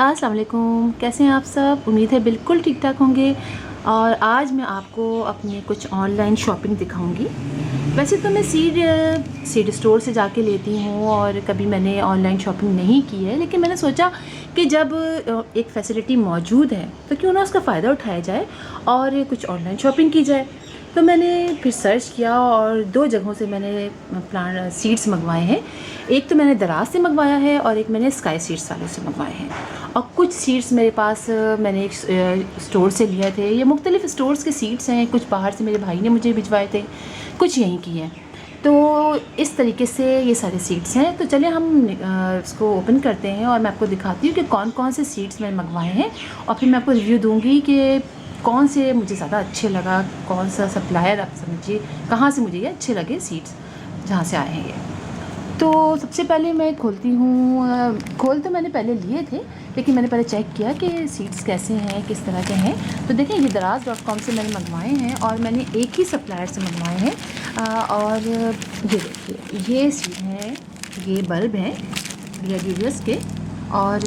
अस्सलाम वालेकुम, कैसे हैं आप सब। उम्मीद है बिल्कुल ठीक ठाक होंगे। और आज मैं आपको अपने कुछ ऑनलाइन शॉपिंग दिखाऊंगी। वैसे तो मैं सीड स्टोर से जाके लेती हूँ और कभी मैंने ऑनलाइन शॉपिंग नहीं की है, लेकिन मैंने सोचा कि जब एक फैसिलिटी मौजूद है तो क्यों ना उसका फ़ायदा उठाया जाए और कुछ ऑनलाइन शॉपिंग की जाए। तो मैंने फिर सर्च किया और दो जगहों से मैंने प्लांट सीड्स मंगवाए हैं। एक तो मैंने दराज से मंगवाया है और एक मैंने स्काई सीड्स वालों से मंगवाए हैं। और कुछ सीड्स मेरे पास मैंने एक स्टोर से लिए थे। ये मुख्तलिफ़ स्टोर्स के सीड्स हैं, कुछ बाहर से मेरे भाई ने मुझे भिजवाए थे, कुछ यहीं की हैं। तो इस तरीके से ये सारे सीड्स हैं। तो चलिए हम इसको ओपन करते हैं और मैं आपको दिखाती हूँ कि कौन कौन से सीड्स मैंने मंगवाए हैं और फिर मैं आपको रिव्यू दूँगी कि कौन से मुझे ज़्यादा अच्छे लगा, कौन सा सप्लायर आप समझिए कहाँ से मुझे ये अच्छे लगे सीड्स जहाँ से आए हैं ये। तो सबसे पहले मैं खोलती हूँ। खोल तो मैंने पहले लिए थे, लेकिन मैंने पहले चेक किया कि सीड्स कैसे हैं, किस तरह के हैं। तो देखें, ये दराज.com से मैंने मंगवाए हैं और मैंने एक ही सप्लायर से मंगवाए हैं। और ये देखिए, ये सीड हैं, ये बल्ब हैं ग्रेडियस के। और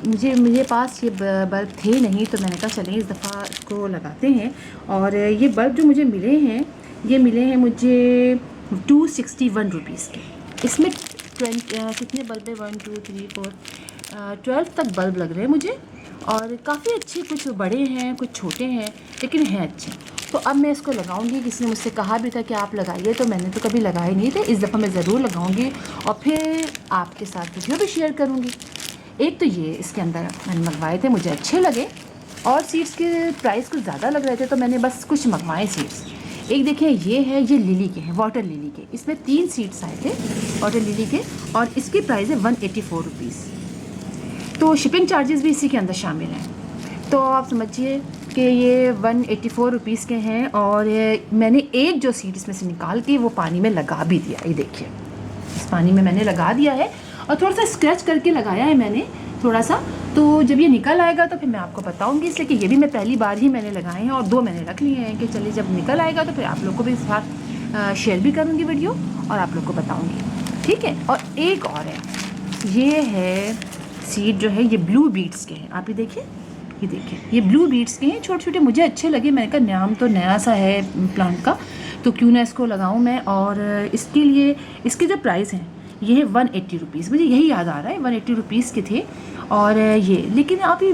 मेरे पास ये बल्ब थे नहीं, तो मैंने कहा चलें इस दफ़ा इसको लगाते हैं। और ये बल्ब जो मुझे मिले हैं, ये मिले हैं मुझे 261 रुपीज़ के। इसमें कितने बल्ब है, 1 2 3 4 12 तक बल्ब लग रहे हैं मुझे। और काफ़ी अच्छे, कुछ बड़े हैं कुछ छोटे हैं, लेकिन हैं अच्छे। तो अब मैं इसको लगाऊंगी। किसी ने मुझसे कहा भी था कि आप लगाइए, तो मैंने तो कभी लगाए नहीं थे। इस दफ़ा मैं ज़रूर लगाऊंगी और फिर आपके साथ वीडियो भी शेयर करूंगी। एक तो ये इसके अंदर मैंने मंगवाए थे, मुझे अच्छे लगे और सीड्स के प्राइस कुछ ज़्यादा लग रहे थे, तो मैंने बस कुछ मंगवाए सीड्स। एक देखिए, ये है, ये लिली के हैं, वाटर लिली के। इसमें 3 सीड्स आए थे वाटर लिली के और इसकी प्राइस है 184 रुपीज़। तो शिपिंग चार्जेस भी इसी के अंदर शामिल हैं। तो आप समझिए कि ये 184 रुपीज़ के हैं। और मैंने एक जो सीड इसमें से निकाल के वो पानी में लगा भी दिया। ये देखिए, इस पानी में मैंने लगा दिया है और थोड़ा सा स्क्रैच करके लगाया है मैंने थोड़ा सा। तो जब ये निकल आएगा तो फिर मैं आपको बताऊंगी, इसलिए कि ये भी मैं पहली बार ही मैंने लगाए हैं और 2 मैंने रख लिए हैं कि चलिए जब निकल आएगा तो फिर आप लोग को भी साथ शेयर भी करूंगी वीडियो और आप लोग को बताऊंगी, ठीक है। और एक और है, ये है सीड जो है, ये ब्लू बीट्स के हैं। आप ये देखिए, ये देखिए, ये ब्लू बीट्स के हैं, छोटे छोटे, मुझे अच्छे लगे। मैंने कहा नाम तो नया सा है प्लांट का, तो क्यों ना इसको लगाऊं मैं। और इसके लिए इसके जो प्राइस हैं ये है 180 रुपीज़। मुझे यही याद आ रहा है 180 रुपीज़ के थे। और ये, लेकिन आप ये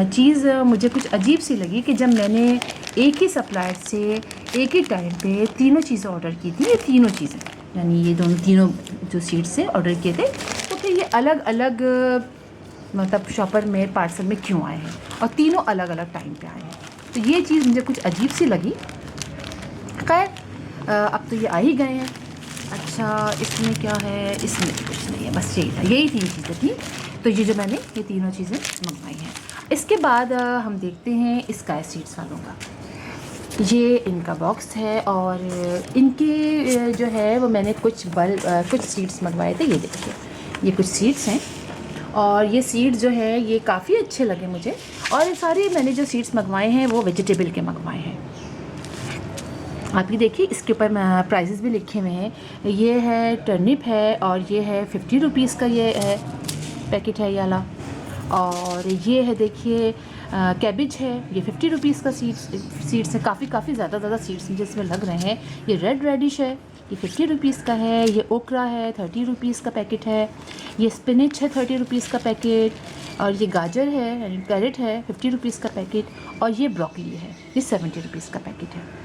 चीज़ मुझे कुछ अजीब सी लगी कि जब मैंने एक ही सप्लायर से एक ही टाइम पे तीनों चीज़ें ऑर्डर की थी, ये तीनों चीज़ें यानी ये तीनों जो सीड्स से ऑर्डर किए थे, तो फिर ये अलग अलग मतलब शॉपर में पार्सल में क्यों आए हैं और तीनों अलग अलग टाइम पे आए हैं। तो ये चीज़ मुझे कुछ अजीब सी लगी। खैर अब तो ये आ ही गए हैं। अच्छा, इसमें क्या है, इसमें कुछ नहीं है, बस यही था, यही 3 चीज़ें थी। तो ये जो मैंने ये तीनों चीज़ें मंगवाई हैं। इसके बाद हम देखते हैं स्काई सीड्स वालों का। ये इनका बॉक्स है और इनके जो है वो मैंने कुछ सीड्स मंगवाए थे। ये देखिए, ये कुछ सीड्स हैं और ये सीड्स जो है ये काफ़ी अच्छे लगे मुझे। और सारे मैंने जो सीड्स मंगवाए हैं वो वेजिटेबल के मंगवाए हैं। आप ये देखिए, इसके ऊपर प्राइसेस भी लिखे हुए हैं। ये है टर्निप है और ये है 50 रुपीज़ का, ये है पैकेट है ये वाला। और ये है देखिए कैबिज है, ये 50 रुपीज़ का सीड्स है। काफ़ी ज़्यादा सीड्स मुझे इसमें लग रहे हैं। ये रेड रेडिश है, ये 50 रुपीज़ का है। ये ओकरा है, 30 रुपीज़ का पैकेट है। ये स्पिनिच है, 30 रुपीज़ का पैकेट। और ये गाजर है यानी कैरेट है, 50 रुपीज़ का पैकेट। और ये ब्रोकली है, ये 70 रुपीज़ का पैकेट है।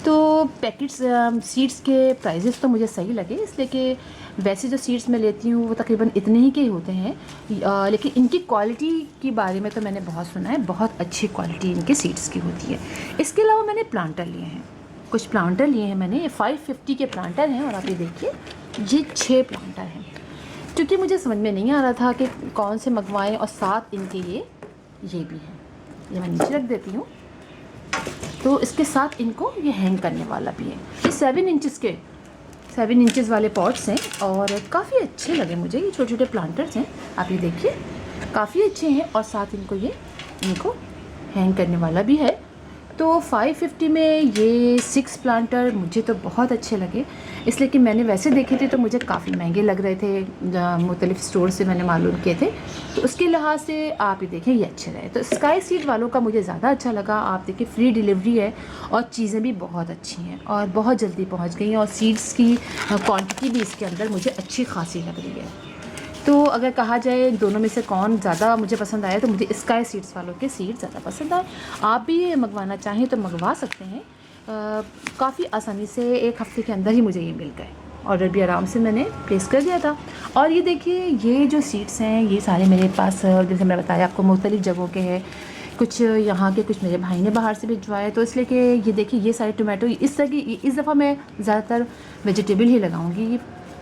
तो पैकेट्स सीड्स के प्राइजेस तो मुझे सही लगे, इसलिए कि वैसे जो सीड्स मैं लेती हूँ वो तकरीबन इतने ही के होते हैं। लेकिन इनकी क्वालिटी के बारे में तो मैंने बहुत सुना है, बहुत अच्छी क्वालिटी इनके सीड्स की होती है। इसके अलावा मैंने प्लांटर लिए हैं, कुछ प्लांटर लिए हैं मैंने। ये 550 के प्लांटर हैं और आप ये देखिए, ये 6 प्लांटर हैं। क्योंकि मुझे समझ में नहीं आ रहा था कि कौन से मंगवाएँ। और साथ इनके ये भी हैं, ये मैं नीचे रख देती हूँ। तो इसके साथ इनको ये हैंग करने वाला भी है। ये 7 इंचज़ वाले पॉट्स हैं और काफ़ी अच्छे लगे मुझे। ये छोटे छोटे प्लांटर्स हैं, आप ये देखिए, काफ़ी अच्छे हैं। और साथ इनको हैंग करने वाला भी है। तो 550 में ये 6 प्लांटर मुझे तो बहुत अच्छे लगे, इसलिए कि मैंने वैसे देखे थे तो मुझे काफ़ी महंगे लग रहे थे, मुख्तलिफ़ स्टोर से मैंने मालूम किए थे। तो उसके लिहाज से आप ही देखें ये अच्छे रहे। तो स्काई सीड वालों का मुझे ज़्यादा अच्छा लगा। आप देखिए फ्री डिलीवरी है और चीज़ें भी बहुत अच्छी हैं और बहुत जल्दी पहुँच गई, और सीड्स की क्वान्टिटी भी इसके अंदर मुझे अच्छी खासी लग रही है। तो अगर कहा जाए दोनों में से कौन ज़्यादा मुझे पसंद आया, तो मुझे स्काई सीड्स वालों के सीड ज़्यादा पसंद आए। आप भी ये मंगवाना चाहें तो मंगवा सकते हैं। काफ़ी आसानी से 1 हफ़्ते के अंदर ही मुझे ये मिल गए। ऑर्डर भी आराम से मैंने प्लेस कर दिया था। और ये देखिए ये जो सीड्स हैं ये सारे मेरे पास, जैसे मैं बताया आपको, मुख्तलिफ़ जगहों के हैं। कुछ यहाँ के, कुछ मेरे भाई ने बाहर से भिजवाए। तो इसलिए कि ये देखिए ये सारे टोमेटो इस तरह की, इस दफ़ा मैं ज़्यादातर वेजिटेबल ही लगाऊंगी,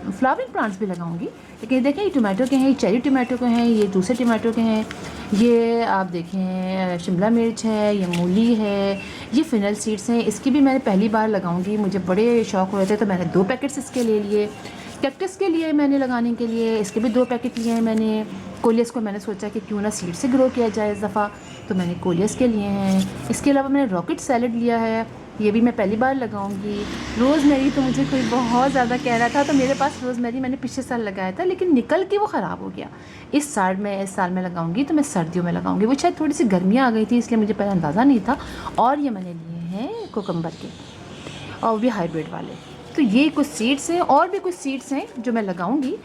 फ्लावरिंग प्लांट्स भी लगाऊंगी। लेकिन देखें ये टोमेटो के हैं, ये चेरी टोमेटो के हैं, ये दूसरे टोमेटो के हैं, ये आप देखें शिमला मिर्च है, ये मूली है, ये फिनल सीड्स हैं। इसकी भी मैंने पहली बार लगाऊंगी, मुझे बड़े शौक़ हो रहे थे तो मैंने 2 पैकेट्स इसके ले लिए। कैक्टस के लिए मैंने लगाने के लिए इसके भी 2 पैकेट लिए हैं मैंने। कोलियस को मैंने सोचा कि क्यों ना सीड से ग्रो किया जाए इस दफ़ा, तो मैंने कोलियस के लिए हैं। इसके अलावा मैंने रॉकेट सैलड लिया है, ये भी मैं पहली बार लगाऊंगी। रोज़मेरी तो मुझे कोई बहुत ज़्यादा कह रहा था, तो मेरे पास रोज़मेरी मैंने पिछले साल लगाया था लेकिन निकल के वो ख़राब हो गया। इस साल मैं लगाऊंगी तो मैं सर्दियों में लगाऊंगी। वो शायद थोड़ी सी गर्मियाँ आ गई थी इसलिए मुझे पहले अंदाज़ा नहीं था। और ये मैंने लिए हैं कोकम्बर के, और भी हाइब्रिड वाले। तो ये कुछ सीड्स हैं, और भी कुछ सीड्स हैं जो मैं लगाऊंगी।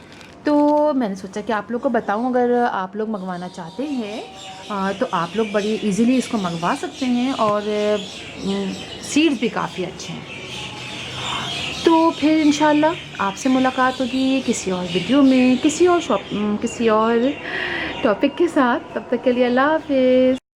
तो मैंने सोचा कि आप लोग को बताऊं, अगर आप लोग मंगवाना चाहते हैं तो आप लोग बड़ी इजीली इसको मंगवा सकते हैं, और सीड्स भी काफ़ी अच्छे हैं। तो फिर इंशाल्लाह आपसे मुलाकात होगी किसी और वीडियो में, किसी और टॉपिक के साथ। तब तक के लिए अल्लाह हाफ़िज़।